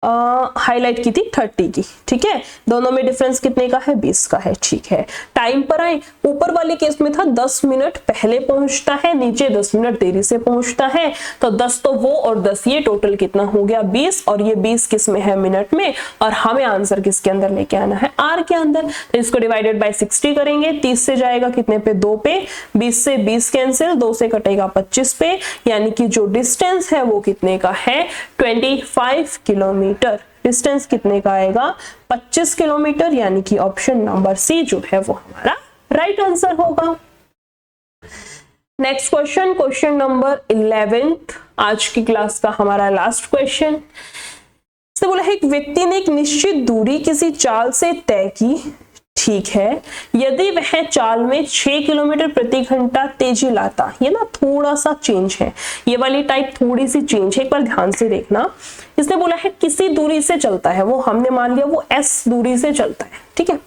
S1: हाईलाइट की थी 30 की, ठीक है। दोनों में डिफरेंस कितने का है, 20 का है, ठीक है। टाइम पर आए, ऊपर वाले केस में था 10 मिनट पहले पहुंचता है, नीचे 10 मिनट देरी से पहुंचता है। तो 10 तो वो और 10 ये, टोटल कितना हो गया 20, और ये 20 किस में है, मिनट में। और हमें आंसर किसके अंदर लेके आना है, आर के अंदर। तो इसको डिवाइडेड बाय 60 करेंगे, 30 से जाएगा कितने पे, 2 पे, 20 से 20 कैंसिल, 2 से कटेगा 25 पे, यानी कि जो डिस्टेंस है वो कितने का है, 25 किलोमीटर। डिस्टेंस कितने का आएगा, 25 किलोमीटर, यानी कि ऑप्शन नंबर सी जो है वो हमारा राइट आंसर होगा। नेक्स्ट क्वेश्चन, क्वेश्चन नंबर 11, आज की क्लास का हमारा लास्ट क्वेश्चन। इसने बोला है एक व्यक्ति ने एक निश्चित दूरी किसी चाल से तय की, ठीक है। यदि वह चाल में 6 किलोमीटर प्रति घंटा तेजी लाता, ये ना थोड़ा सा चेंज है, ये वाली टाइप थोड़ी सी चेंज है, एक बार ध्यान से देखना। इसने बोला है किसी दूरी से चलता है, वो हमने मान लिया वो s दूरी से चलता है, ठीक है।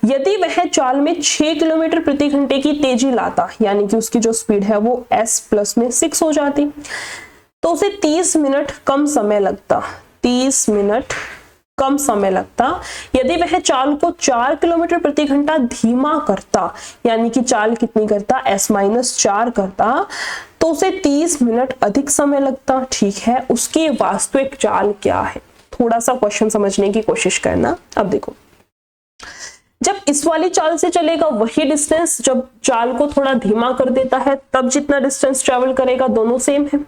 S1: यदि वह चाल में 6 किलोमीटर प्रति घंटे की तेजी लाता, यानी कि उसकी जो स्पीड है वो s प्लस में 6 हो जाती, तो उसे 30 मिनट कम समय लगता, 30 मिनट कम समय लगता। यदि वह चाल को 4 किलोमीटर प्रति घंटा धीमा करता, यानी कि चाल कितनी करता, s-4 करता, तो उसे 30 मिनट अधिक समय लगता, ठीक है। उसकी वास्तविक चाल क्या है, थोड़ा सा क्वेश्चन समझने की कोशिश करना। अब देखो, जब इस वाली चाल से चलेगा वही डिस्टेंस, जब चाल को थोड़ा धीमा कर देता है तब जितना डिस्टेंस ट्रेवल करेगा, दोनों सेम है।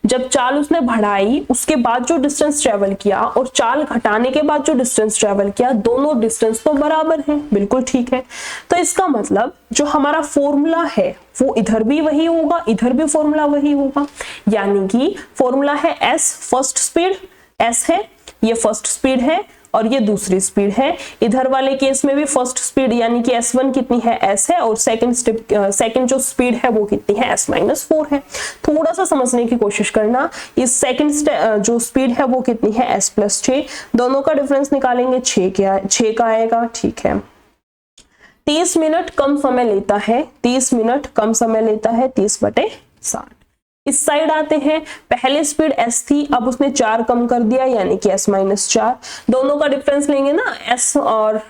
S1: जब चाल उसने बढ़ाई उसके बाद जो डिस्टेंस ट्रेवल किया और चाल घटाने के बाद जो डिस्टेंस ट्रेवल किया, दोनों डिस्टेंस तो बराबर हैं, बिल्कुल ठीक है। तो इसका मतलब जो हमारा फॉर्मूला है वो इधर भी वही होगा, इधर भी फॉर्मूला वही होगा, यानी कि फॉर्मूला है s, फर्स्ट स्पीड s है, ये फर्स्ट स्पीड है, और ये दूसरी स्पीड है। इधर वाले केस में भी फर्स्ट स्पीड यानी कि s1 कितनी है, s है, और सेकंड जो स्पीड है वो कितनी है, s-4 है। थोड़ा सा समझने की कोशिश करना, इस सेकंड जो स्पीड है वो कितनी है, s+6, दोनों का डिफरेंस निकालेंगे 6 का आएगा। ठीक है, 30 मिनट कम समय लेता है, 30 मिनट कम समय लेता है 30/60। इस साइड आते हैं, पहले स्पीड s थी, अब उसने 4 कम कर दिया यानी कि s-4, दोनों का डिफरेंस लेंगे ना, s और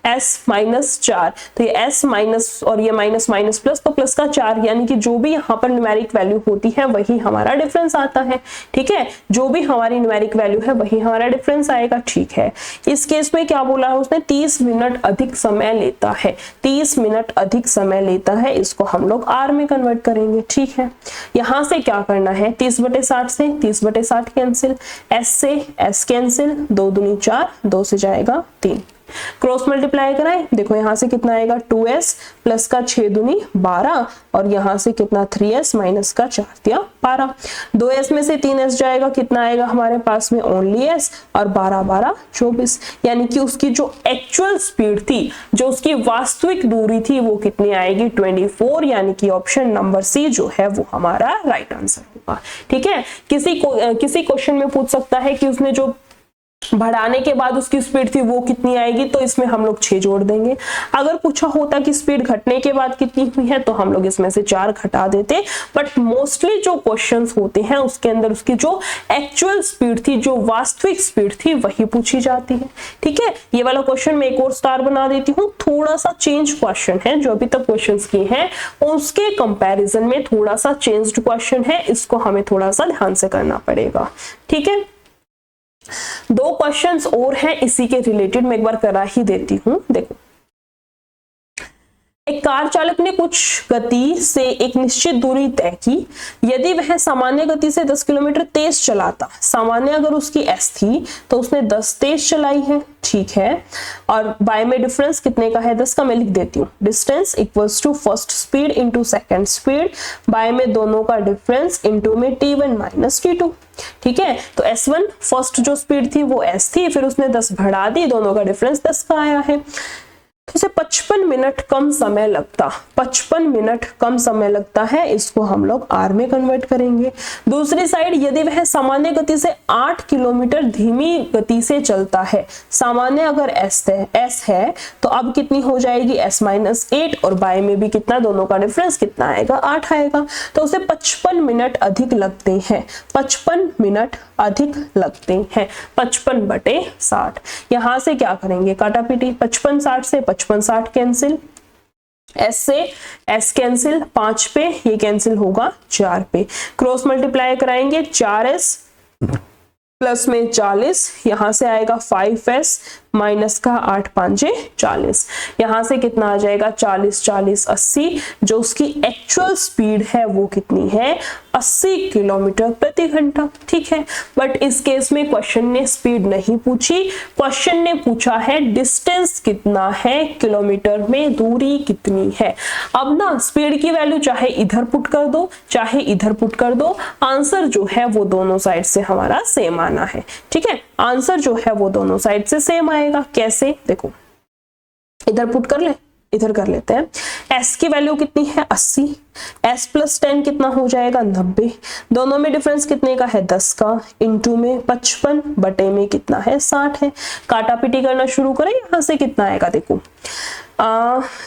S1: s-4, तो ये s माइनस और ये माइनस माइनस प्लस, तो प्लस का 4, यानी कि जो भी यहाँ पर न्यूमेरिक वैल्यू होती है वही हमारा डिफरेंस आता है। ठीक है, जो भी हमारी न्यूमेरिक वैल्यू है वही हमारा डिफरेंस आएगा। ठीक है, इस केस में क्या बोला है उसने, 30 मिनट अधिक समय लेता है, 30 मिनट अधिक समय लेता है, इसको हम लोग आर में कन्वर्ट करेंगे। ठीक है, यहाँ से क्या करना है, 30/60 से 30/60 कैंसिल, s से s कैंसिल, 2 दूनी 4, 2 से जाएगा 3, क्रॉस मल्टीप्लाई कराएं, देखो यहाँ से कितना आएगा 2s प्लस का 6 दूनी 12, और यहाँ से कितना 3s माइनस का 4 दिया 12, 2s में से 3s जाएगा, कितना आएगा हमारे पास में ओनली s, और 12 24, यानी कि उसकी जो एक्चुअल स्पीड थी, जो उसकी वास्तविक दूरी थी, वो कितनी आएगी 24, यानी कि ऑप्शन नंबर सी जो है वो हमारा राइट आंसर होगा। ठीक है, किसी क्वेश्चन में पूछ सकता है कि उसने जो बढ़ाने के बाद उसकी स्पीड थी वो कितनी आएगी, तो इसमें हम लोग 6 जोड़ देंगे। अगर पूछा होता कि स्पीड घटने के बाद कितनी हुई है, तो हम लोग इसमें से 4 घटा देते, बट मोस्टली जो क्वेश्चंस होते हैं उसके अंदर उसकी जो एक्चुअल स्पीड थी, जो वास्तविक स्पीड थी, वही पूछी जाती है। ठीक है, ये वाला क्वेश्चन मैं एक और स्टार बना देती हूँ, थोड़ा सा चेंज क्वेश्चन है, जो अभी तक क्वेश्चन किए हैं उसके कंपेरिजन में थोड़ा सा चेंज्ड क्वेश्चन है, इसको हमें थोड़ा सा ध्यान से करना पड़ेगा। ठीक है, 2 क्वेश्चंस और हैं इसी के रिलेटेड, मैं एक बार करा ही देती हूं। देखो, एक कार चालक ने कुछ गति से एक निश्चित दूरी तय की, यदि वह सामान्य गति से 10 किलोमीटर तेज चलाता, सामान्य अगर उसकी s थी तो उसने 10 तेज चलाई है। ठीक है, और बाय में डिफरेंस कितने का है, 10 का मैं लिख देती हूँ, distance equals to first speed into second speed, by में दोनों का डिफरेंस इंटू में t1 माइनस t2। ठीक है, तो s1 फर्स्ट जो स्पीड थी वो s थी, फिर उसने 10 बढ़ा दी, दोनों का डिफरेंस 10 का आया है, तो उसे 55 मिनट कम समय लगता, 55 मिनट कम समय लगता है, इसको हम लोग आर में कन्वर्ट करेंगे। दूसरी साइड, यदि वह सामान्य गति से 8 किलोमीटर धीमी गति से चलता है, सामान्य अगर s है तो अब कितनी हो जाएगी s-8, और बाय में भी कितना, दोनों का डिफरेंस कितना आएगा, 8 आएगा, तो उसे 55 मिनट अधिक लगते हैं, 55 मिनट अधिक लगते हैं, 55/60। यहां से क्या करेंगे, काटापीटी, 55/60 से 55/60 कैंसिल, s से s कैंसिल, 5 पे ये कैंसिल होगा 4 पे, क्रॉस मल्टीप्लाई कराएंगे, 4s प्लस में 40, यहां से आएगा 5s माइनस का 8 5 40, यहां से कितना आ जाएगा 40 40 80, जो उसकी एक्चुअल स्पीड है वो कितनी है, 80 किलोमीटर प्रति घंटा। ठीक है, बट इस केस में क्वेश्चन ने स्पीड नहीं पूछी, क्वेश्चन ने पूछा है डिस्टेंस कितना है, किलोमीटर में दूरी कितनी है। अब ना स्पीड की वैल्यू चाहे इधर पुट कर दो चाहे इधर पुट कर दो, आंसर जो है वो दोनों साइड से हमारा सेम आना है। ठीक है, आंसर जो है वो दोनों साइड से सेम आएगा। कैसे, देखो इधर पुट कर ले, इधर कर लेते हैं, s की वैल्यू कितनी है 80, s प्लस 10 कितना हो जाएगा 90, दोनों में डिफरेंस कितने का है 10 का, इंटू में 55 बटे में कितना है 60 है, काटा पीटी करना शुरू करें, यहां से कितना आएगा, देखो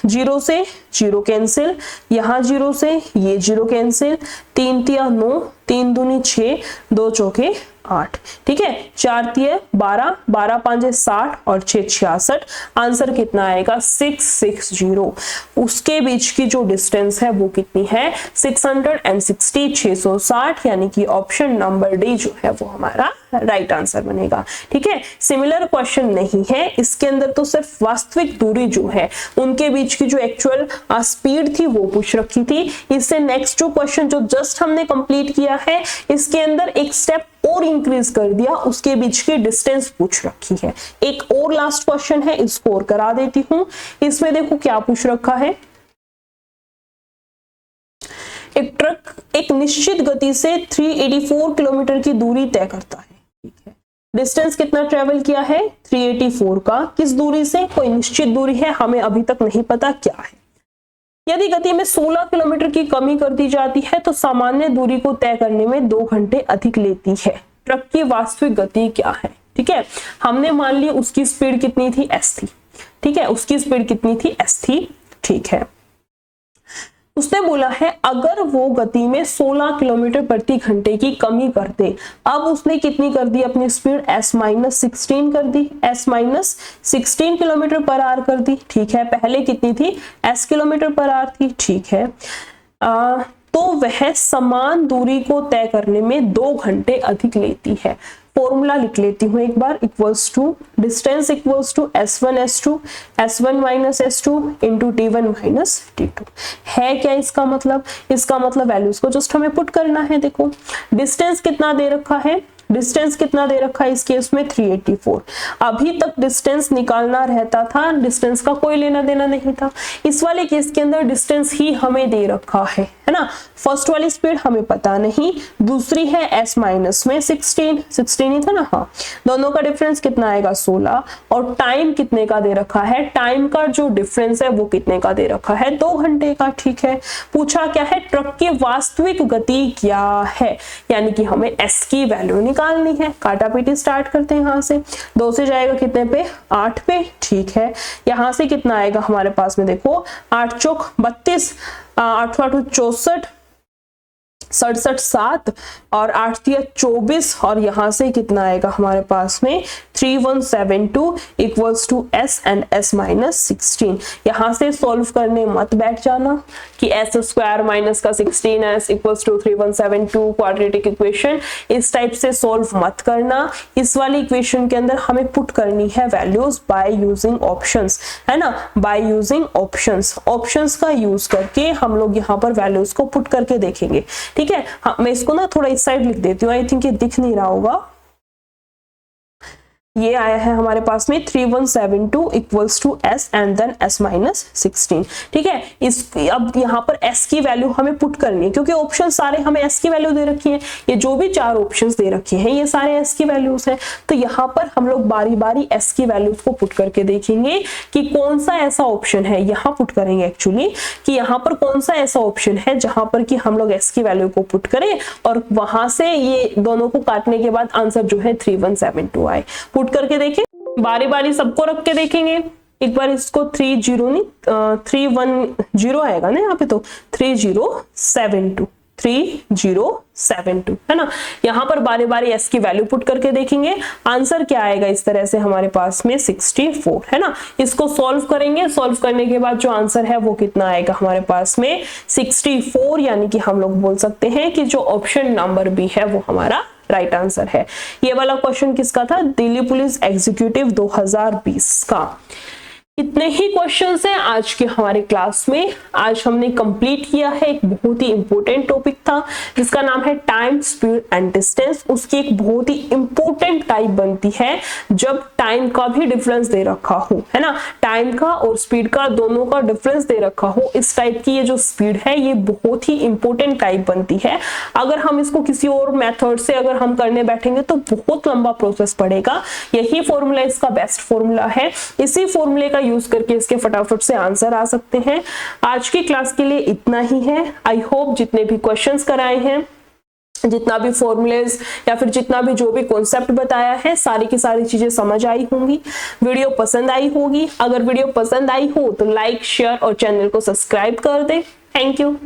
S1: 0 से 0 कैंसिल, यहाँ 0 से ये 0 कैंसिल, 3 तिया 9, 3 दूनी 6, 2 चौके 8, ठीक है, 4 तिया 12, 12 5 60 और 6 66, आंसर कितना आएगा 660। उसके बीच की जो डिस्टेंस है वो कितनी है 660, 660, यानी कि ऑप्शन नंबर डी जो है वो हमारा राइट आंसर बनेगा। ठीक है, सिमिलर क्वेश्चन नहीं है, इसके अंदर तो सिर्फ वास्तविक दूरी जो है उनके बीच की जो एक्चुअल स्पीड थी वो पूछ रखी थी। इससे नेक्स्ट जो क्वेश्चन जो जस्ट हमने कंप्लीट किया है, इसके अंदर एक स्टेप और इंक्रीज कर दिया, उसके बीच की डिस्टेंस पूछ रखी है। एक और लास्ट क्वेश्चन है, इसको और करा देती हूं। इसमें देखो क्या पूछ रखा है, एक ट्रक एक निश्चित गति से 384 किलोमीटर की दूरी तय करता है। ठीक है, डिस्टेंस कितना ट्रेवल किया है 384 का, किस दूरी से, कोई निश्चित दूरी है, हमें अभी तक नहीं पता क्या है। यदि गति में 16 किलोमीटर की कमी कर दी जाती है तो सामान्य दूरी को तय करने में 2 घंटे अधिक लेती है। ट्रक की वास्तविक गति क्या है? ठीक है, हमने मान लिया उसकी स्पीड कितनी थी s थी, ठीक है, उसकी स्पीड कितनी थी s थी, ठीक है। उसने बोला है अगर वो गति में 16 किलोमीटर प्रति घंटे की कमी कर दे, अब उसने कितनी कर दी अपनी स्पीड s-16 कर दी, s-16 किलोमीटर पर आवर कर दी, ठीक है। पहले कितनी थी s किलोमीटर पर आवर थी, ठीक है। तो वह समान दूरी को तय करने में 2 घंटे अधिक लेती है। फॉर्मूला लिख लेती हूँ एक बार, equals to distance equals to s1 minus s2 into t1 minus t2 है। क्या इसका मतलब? इसका मतलब वैल्यूज को जस्ट हमें पुट करना है। देखो डिस्टेंस कितना दे रखा है, डिस्टेंस कितना दे रखा है इस केस में 384। अभी तक डिस्टेंस निकालना रहता था, डिस्टेंस का कोई लेना देना नहीं था। इस वाले केस के अंदर डिस्टेंस ही हमें दे रखा है ना। फर्स्ट वाली स्पीड हमें पता नहीं, दूसरी है s माइनस में 16 ही था ना, हाँ। दोनों का डिफरेंस कितना आएगा 16, और टाइम कितने का दे रखा है, टाइम का जो डिफरेंस है वो कितने का दे रखा है 2 घंटे का, ठीक है। पूछा क्या है, ट्रक की वास्तविक गति क्या है, यानी कि हमें s की वैल्यू निकालनी है। काटा पीटी स्टार्ट करते हैं, यहाँ से 2 से जाएगा कितने पे 8 पे, ठीक है। यहाँ से कितना आएगा हमारे पास में, देखो 8 चौक 32, 8 8 64, 67 7 और 8 दिया 24, और यहाँ से कितना आएगा हमारे पास में 3172 equals to s and s minus 16। यहाँ से सॉल्व करने मत बैठ जाना कि s स्क्वायर माइनस का 16s equals to 3172 quadratic equation, इस टाइप से सॉल्व मत करना। इस वाली इक्वेशन के अंदर हमें पुट करनी है वैल्यूज बाय यूजिंग ऑप्शंस, है ना, बाय यूजिंग ऑप्शंस का यूज करके हम लोग यहाँ पर वैल्यूज को पुट करके देखेंगे, ठीक है। हाँ, मैं इसको ना थोड़ा इस साइड लिख देती हूँ, आई थिंक ये दिख नहीं रहा होगा। ये आया है हमारे पास में 3172 equals to s and then s minus 16, ठीक है। इस अब यहाँ पर s की वैल्यू हमें पुट करनी है, क्योंकि ऑप्शन सारे हमें s की वैल्यू दे रखी है। ये जो भी 4 ऑप्शंस दे रखे हैं ये सारे s की वैल्यूज हैं। तो यहाँ पर हम लोग बारी बारी s की वैल्यूज को पुट करके देखेंगे कि कौन सा ऐसा ऑप्शन है, यहाँ पुट करेंगे एक्चुअली, कि यहाँ पर कौन सा ऐसा ऑप्शन है जहां पर कि हम लोग s की वैल्यू को पुट करें और वहां से ये दोनों को काटने के बाद आंसर जो है 3172 आए। पुट करके देखें, बारी बारी सबको रख के देखेंगे। एक बार इसको 310 आएगा ना यहाँ पे, तो 3072 है ना। यहाँ पर बारी बारी s की वैल्यू पुट करके देखेंगे, आंसर क्या आएगा इस तरह से हमारे पास में 64, है ना। इसको सॉल्व करेंगे, सॉल्व करने के बाद जो आंसर है वो कितना आएगा हमारे पास में 64, यानी कि हम लोग बोल सकते हैं कि जो ऑप्शन नंबर बी है वो हमारा राइट आंसर है। ये वाला क्वेश्चन किसका था, दिल्ली पुलिस एग्जीक्यूटिव 2020 का। इतने ही क्वेश्चंस हैं आज के हमारे क्लास में। आज हमने कंप्लीट किया है, एक बहुत ही इंपॉर्टेंट टॉपिक था जिसका नाम है टाइम, स्पीड एंड डिस्टेंस। उसकी एक बहुत ही इंपॉर्टेंट टाइप बनती है जब टाइम का भी डिफरेंस दे रखा हो, है ना, टाइम का और स्पीड का दोनों का डिफरेंस दे रखा हो। इस टाइप की ये जो स्पीड है ये बहुत ही इंपॉर्टेंट टाइप बनती है। अगर हम इसको किसी और मेथड से अगर हम करने बैठेंगे तो बहुत लंबा प्रोसेस पड़ेगा। यही फॉर्मूला इसका बेस्ट फॉर्मूला है, इसी फॉर्मूले का यूज करके इसके फटाफट से आंसर आ सकते हैं। आज की क्लास के लिए इतना ही है। आई होप जितने भी क्वेश्चंस कराए हैं, जितना भी फॉर्मूलेज या फिर जितना भी जो भी कॉन्सेप्ट बताया है, सारी की सारी चीजें समझ आई होंगी, वीडियो पसंद आई होगी। अगर वीडियो पसंद आई हो तो लाइक, शेयर और चैनल को सब्सक्राइब कर दे। Thank you.